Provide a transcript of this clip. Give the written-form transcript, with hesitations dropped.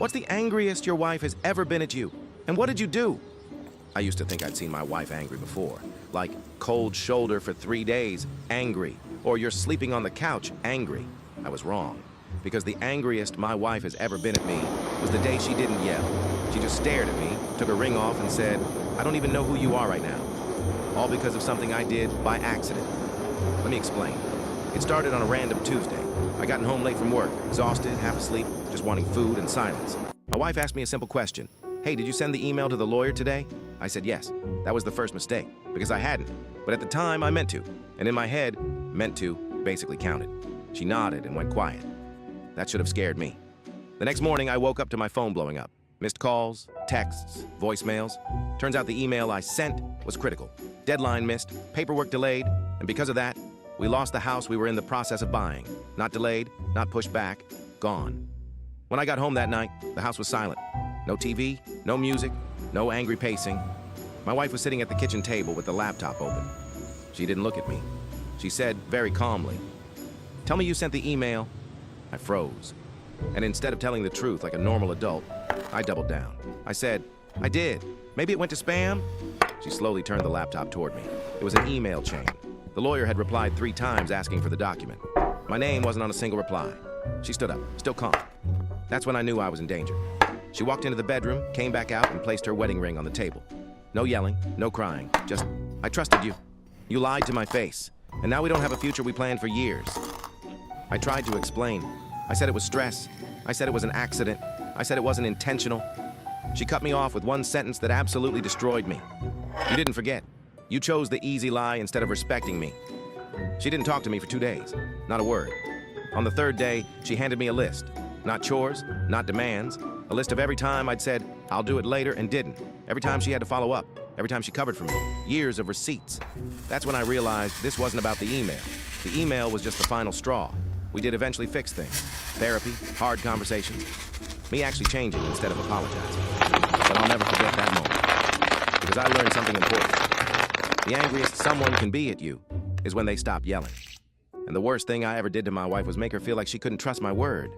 What's the angriest your wife has ever been at you? And what did you do? I used to think I'd seen my wife angry before. Like cold shoulder for 3 days, angry. Or you're sleeping on the couch, angry. I was wrong. Because the angriest my wife has ever been at me was the day she didn't yell. She just stared at me, took her ring off, and said, "I don't even know who you are right now." All because of something I did by accident. Let me explain. It started on a random Tuesday. I gotten home late from work, exhausted, half asleep, just wanting food and silence. My wife asked me a simple question. "Hey, did you send the email to the lawyer today?" I said yes. That was the first mistake, because I hadn't. But at the time, I meant to. And in my head, meant to basically counted. She nodded and went quiet. That should have scared me. The next morning, I woke up to my phone blowing up. Missed calls, texts, voicemails. Turns out the email I sent was critical. Deadline missed, paperwork delayed, and because of that, we lost the house we were in the process of buying. Not delayed, not pushed back, gone. When I got home that night, the house was silent. No TV, no music, no angry pacing. My wife was sitting at the kitchen table with the laptop open. She didn't look at me. She said very calmly, "Tell me you sent the email." I froze. And instead of telling the truth like a normal adult, I doubled down. I said, "I did. Maybe it went to spam?" She slowly turned the laptop toward me. It was an email chain. The lawyer had replied 3 times asking for the document. My name wasn't on a single reply. She stood up, still calm. That's when I knew I was in danger. She walked into the bedroom, came back out, and placed her wedding ring on the table. No yelling, no crying, just, "I trusted you. You lied to my face. And now we don't have a future we planned for years." I tried to explain. I said it was stress. I said it was an accident. I said it wasn't intentional. She cut me off with one sentence that absolutely destroyed me. "You didn't forget. You chose the easy lie instead of respecting me." She didn't talk to me for 2 days. Not a word. On the 3rd day, she handed me a list. Not chores, not demands. A list of every time I'd said, "I'll do it later," and didn't. Every time she had to follow up. Every time she covered for me. Years of receipts. That's when I realized this wasn't about the email. The email was just the final straw. We did eventually fix things. Therapy, hard conversations. Me actually changing instead of apologizing. But I'll never forget that moment. Because I learned something important. The angriest someone can be at you is when they stop yelling. And the worst thing I ever did to my wife was make her feel like she couldn't trust my word.